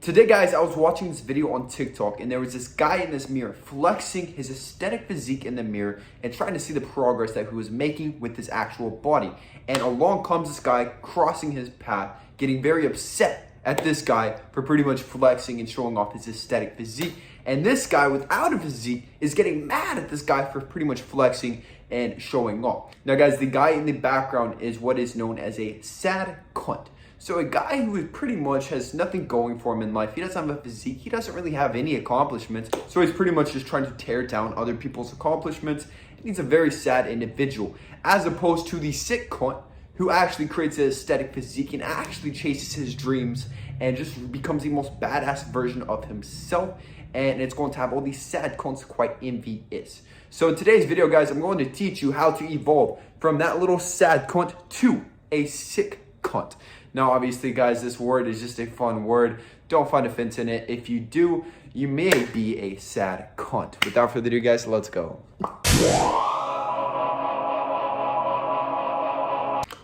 Today, guys, I was watching this video on TikTok and there was this guy in this mirror flexing his aesthetic physique in the mirror and trying to see the progress that he was making with his actual body. And along comes this guy crossing his path, getting very upset at this guy for pretty much flexing and showing off his aesthetic physique. And this guy without a physique is getting mad at this guy for pretty much flexing and showing off. Now, guys, the guy in the background is what is known as a sad cunt. So a guy who is pretty much has nothing going for him in life. He doesn't have a physique. He doesn't really have any accomplishments. So he's pretty much just trying to tear down other people's accomplishments. And he's a very sad individual. As opposed to the sick cunt who actually creates an aesthetic physique and actually chases his dreams and just becomes the most badass version of himself. And it's going to have all these sad cunts quite envious. So in today's video, guys, I'm going to teach you how to evolve from that little sad cunt to a sick cunt. Now, obviously, guys, this word is just a fun word. Don't find offense in it. If you do, you may be a sad cunt. Without further ado, guys, let's go.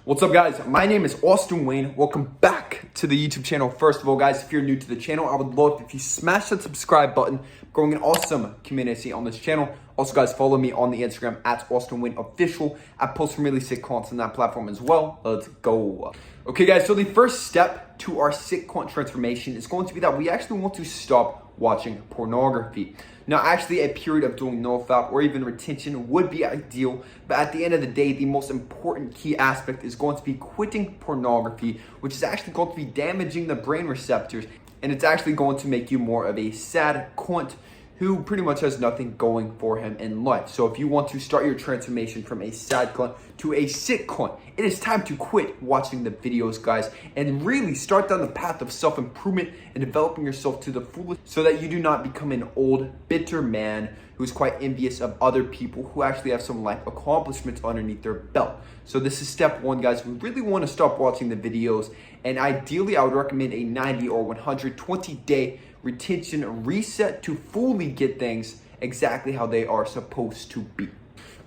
What's up, guys? My name is Austin Wayne. Welcome back to the YouTube channel. First of all, guys, if you're new to the channel, I would love if you smash that subscribe button. I'm growing an awesome community on this channel. Also, guys, follow me on the Instagram at Austin Wayne Official. I post some really sick content on that platform as well. Let's go. Okay, guys, so the first step to our sick cunt transformation is going to be that we actually want to stop watching pornography. Now, actually, a period of doing nofap or even retention would be ideal, but at the end of the day, the most important key aspect is going to be quitting pornography, which is actually going to be damaging the brain receptors, and it's actually going to make you more of a sad cunt who pretty much has nothing going for him in life. So if you want to start your transformation from a sad cunt to a sick cunt, it is time to quit watching the videos, guys, and really start down the path of self-improvement and developing yourself to the fullest so that you do not become an old, bitter man who's quite envious of other people who actually have some life accomplishments underneath their belt. So this is step one, guys. We really want to stop watching the videos, and ideally I would recommend a 90 or 120 day retention reset to fully get things exactly how they are supposed to be.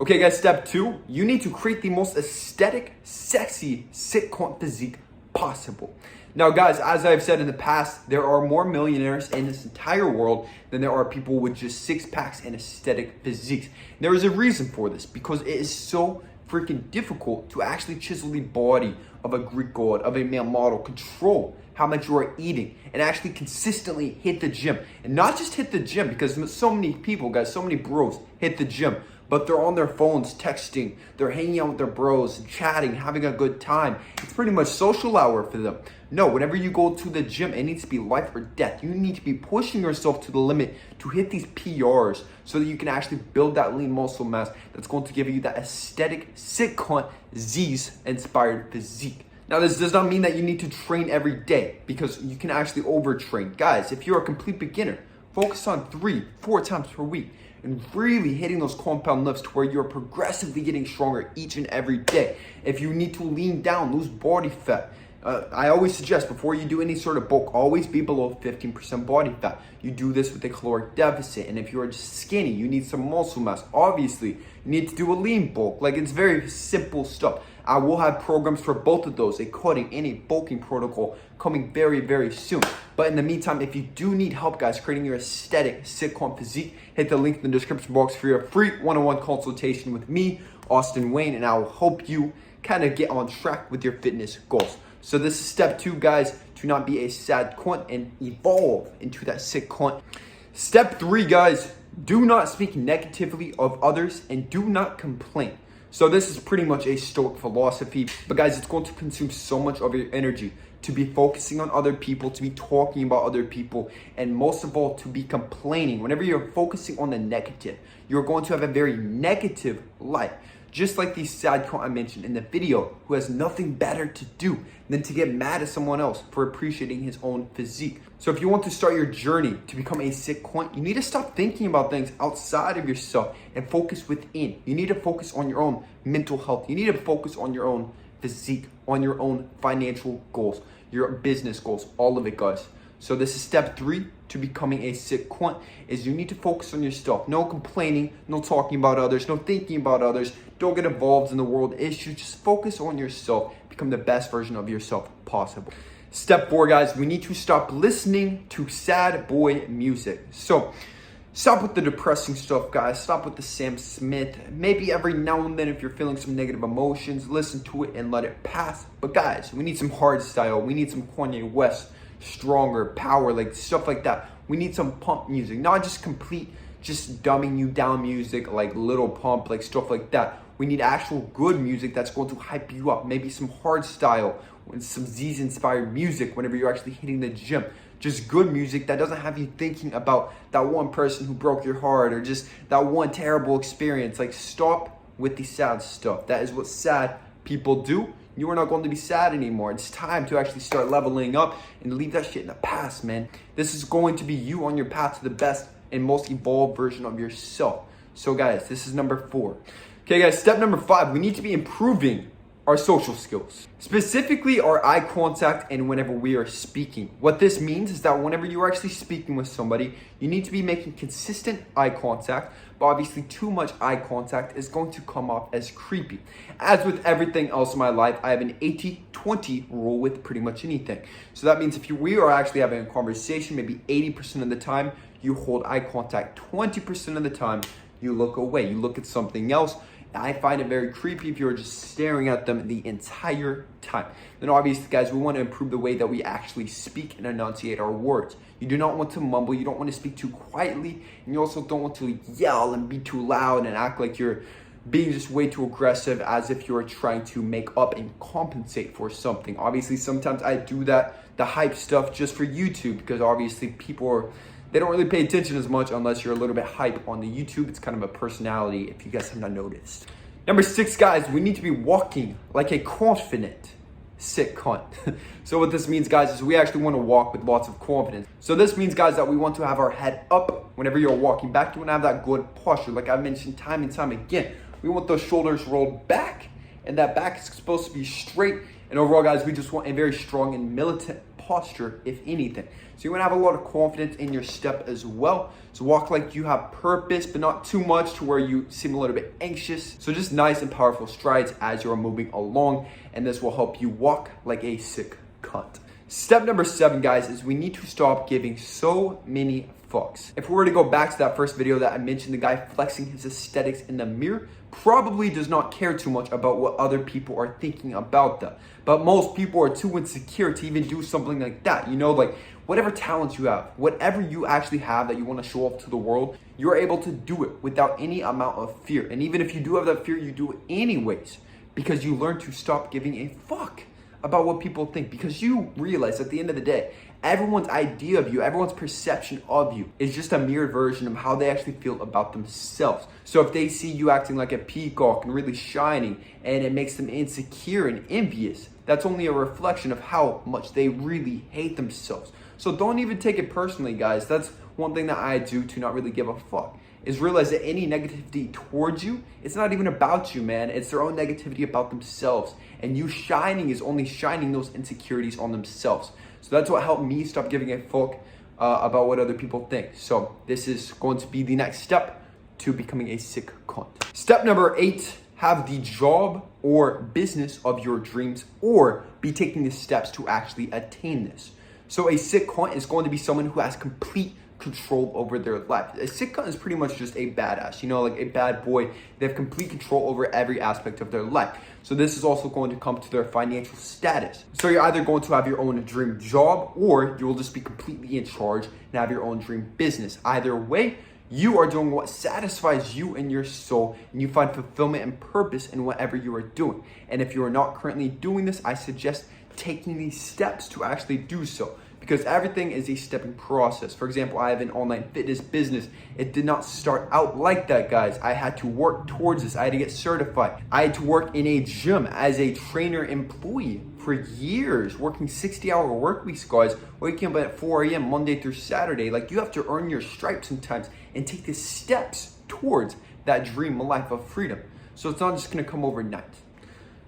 Okay, guys, step two, you need to create the most aesthetic, sexy, sick cunt physique possible. Now, guys, as I've said in the past, there are more millionaires in this entire world than there are people with just six packs and aesthetic physiques. There is a reason for this, because it is so freaking difficult to actually chisel the body of a Greek god, of a male model, control how much you are eating, and actually consistently hit the gym. And not just hit the gym, because so many people, guys, so many bros hit the gym, but they're on their phones texting, they're hanging out with their bros, chatting, having a good time. It's pretty much social hour for them. No, whenever you go to the gym, it needs to be life or death. You need to be pushing yourself to the limit to hit these PRs so that you can actually build that lean muscle mass that's going to give you that aesthetic, sick cunt, zyzz inspired physique. Now, this does not mean that you need to train every day, because you can actually overtrain. Guys, if you're a complete beginner, focus on 3-4 times per week and really hitting those compound lifts to where you're progressively getting stronger each and every day. If you need to lean down, lose body fat, I always suggest before you do any sort of bulk, always be below 15% body fat. You do this with a caloric deficit. And if you're just skinny, you need some muscle mass. Obviously, you need to do a lean bulk. Like, it's very simple stuff. I will have programs for both of those, a cutting and a bulking protocol coming very, very soon. But in the meantime, if you do need help, guys, creating your aesthetic sick cunt physique, hit the link in the description box for your free one-on-one consultation with me, Austin Wayne, and I will help you kind of get on track with your fitness goals. So this is step two, guys, to not be a sad cunt and evolve into that sick cunt. Step three, guys, do not speak negatively of others and do not complain. So this is pretty much a Stoic philosophy, but guys, it's going to consume so much of your energy to be focusing on other people, to be talking about other people, and most of all, to be complaining. Whenever you're focusing on the negative, you're going to have a very negative life. Just like the sad cunt I mentioned in the video, who has nothing better to do than to get mad at someone else for appreciating his own physique. So if you want to start your journey to become a sick cunt, you need to stop thinking about things outside of yourself and focus within. You need to focus on your own mental health. You need to focus on your own physique, on your own financial goals, your business goals, all of it, guys. So this is step three to becoming a sick cunt, is you need to focus on yourself. No complaining, no talking about others, no thinking about others. Don't get involved in the world issues. Just focus on yourself. Become the best version of yourself possible. Step 4, guys, we need to stop listening to sad boy music. So stop with the depressing stuff, guys. Stop with the Sam Smith. Maybe every now and then, if you're feeling some negative emotions, listen to it and let it pass. But guys, we need some hard style. We need some Kanye West, stronger, power, like stuff like that. We need some pump music, not just just dumbing you down music like Little Pump, like stuff like that. We need actual good music that's going to hype you up. Maybe some hard style, some zyzz inspired music whenever you're actually hitting the gym. Just good music that doesn't have you thinking about that one person who broke your heart or just that one terrible experience. Like, stop with the sad stuff. That is what sad people do. You are not going to be sad anymore. It's time to actually start leveling up and leave that shit in the past, man. This is going to be you on your path to the best and most evolved version of yourself. So guys, this is number 4. Okay guys, step number 5, we need to be improving our social skills, specifically our eye contact and whenever we are speaking. What this means is that whenever you're actually speaking with somebody, you need to be making consistent eye contact, but obviously too much eye contact is going to come off as creepy. As with everything else in my life, I have an 80-20 rule with pretty much anything. So that means if we are actually having a conversation, maybe 80% of the time, you hold eye contact. 20% of the time, you look away. You look at something else. I find it very creepy if you're just staring at them the entire time. Then obviously, guys, we want to improve the way that we actually speak and enunciate our words. You do not want to mumble. You don't want to speak too quietly. And you also don't want to yell and be too loud and act like you're being just way too aggressive as if you're trying to make up and compensate for something. Obviously, sometimes I do that, the hype stuff, just for YouTube, because obviously they don't really pay attention as much unless you're a little bit hype on the YouTube. It's kind of a personality, if you guys have not noticed. Number 6, guys, we need to be walking like a confident sick cunt. So what this means, guys, is we actually want to walk with lots of confidence. So this means, guys, that we want to have our head up whenever you're walking back. You want to have that good posture. Like I mentioned time and time again, we want those shoulders rolled back and that back is supposed to be straight. And overall, guys, we just want a very strong and militant posture, if anything. So you want to have a lot of confidence in your step as well. So walk like you have purpose, but not too much to where you seem a little bit anxious. So just nice and powerful strides as you're moving along, and this will help you walk like a sick cunt. Step number 7, guys, is we need to stop giving so many fucks. If we were to go back to that first video that I mentioned, the guy flexing his aesthetics in the mirror probably does not care too much about what other people are thinking about them. But most people are too insecure to even do something like that. You know, like whatever talents you have, whatever you actually have that you want to show off to the world, you're able to do it without any amount of fear. And even if you do have that fear, you do it anyways, because you learn to stop giving a fuck about what people think, because you realize at the end of the day, everyone's idea of you, everyone's perception of you is just a mirrored version of how they actually feel about themselves. So if they see you acting like a peacock and really shining and it makes them insecure and envious, that's only a reflection of how much they really hate themselves. So don't even take it personally, guys. That's one thing that I do to not really give a fuck, is realize that any negativity towards you, it's not even about you, man. It's their own negativity about themselves. And you shining is only shining those insecurities on themselves. So that's what helped me stop giving a fuck about what other people think. So this is going to be the next step to becoming a sick cunt. Step number 8, have the job or business of your dreams, or be taking the steps to actually attain this. So a sick cunt is going to be someone who has complete control over their life. A sick cunt is pretty much just a badass, you know, like a bad boy. They have complete control over every aspect of their life. So this is also going to come to their financial status. So you're either going to have your own dream job, or you will just be completely in charge and have your own dream business. Either way, you are doing what satisfies you and your soul, and you find fulfillment and purpose in whatever you are doing. And if you are not currently doing this, I suggest taking these steps to actually do so, because everything is a stepping process. For example, I have an online fitness business. It did not start out like that, guys. I had to work towards this. I had to get certified. I had to work in a gym as a trainer employee for years, working 60-hour work weeks, guys, waking up at 4 a.m. Monday through Saturday. Like, you have to earn your stripes sometimes and take the steps towards that dream life of freedom. So it's not just gonna come overnight.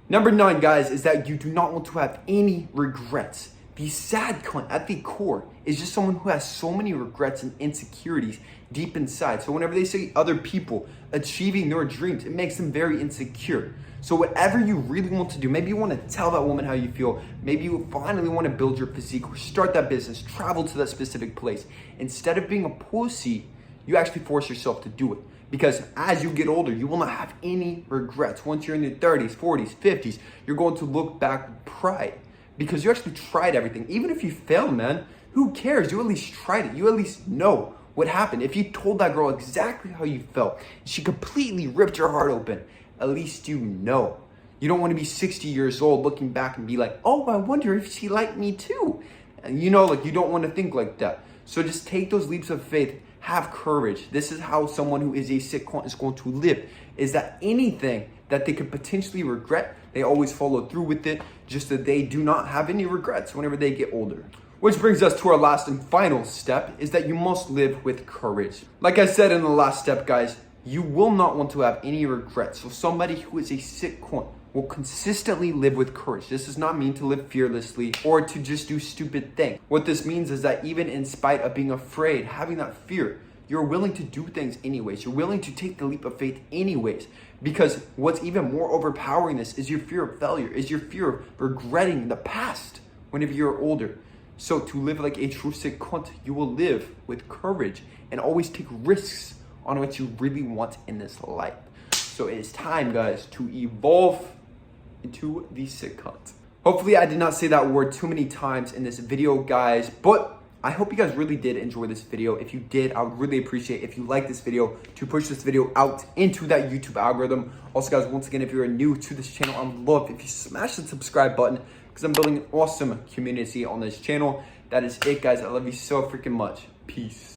Number 9, guys, is that you do not want to have any regrets. The sad cunt at the core is just someone who has so many regrets and insecurities deep inside. So whenever they see other people achieving their dreams, it makes them very insecure. So whatever you really want to do, maybe you want to tell that woman how you feel, maybe you finally want to build your physique or start that business, travel to that specific place. Instead of being a pussy, you actually force yourself to do it. Because as you get older, you will not have any regrets. Once you're in your 30s, 40s, 50s, you're going to look back with pride. Because you actually tried everything. Even if you failed, man, who cares? You at least tried it. You at least know what happened. If you told that girl exactly how you felt, she completely ripped your heart open, at least you know. You don't want to be 60 years old looking back and be like, oh, I wonder if she liked me too. And you know, like, you don't want to think like that. So just take those leaps of faith. Have courage. This is how someone who is a sick cunt is going to live. Is that anything that they could potentially regret, they always follow through with it, just that they do not have any regrets whenever they get older. Which brings us to our last and final step, is that you must live with courage. Like I said in the last step, guys, you will not want to have any regrets. So somebody who is a sick cunt will consistently live with courage. This does not mean to live fearlessly or to just do stupid things. What this means is that even in spite of being afraid, having that fear, you're willing to do things anyways. You're willing to take the leap of faith anyways. Because what's even more overpowering this is your fear of failure, is your fear of regretting the past whenever you're older. So to live like a true sick cunt, you will live with courage and always take risks on what you really want in this life. So it is time, guys, to evolve into the sick cunt. Hopefully I did not say that word too many times in this video, guys, but I hope you guys really did enjoy this video. If you did, I would really appreciate if you like this video to push this video out into that YouTube algorithm. Also, guys, once again, if you're new to this channel, I would love if you smash the subscribe button because I'm building an awesome community on this channel. That is it, guys. I love you so freaking much. Peace.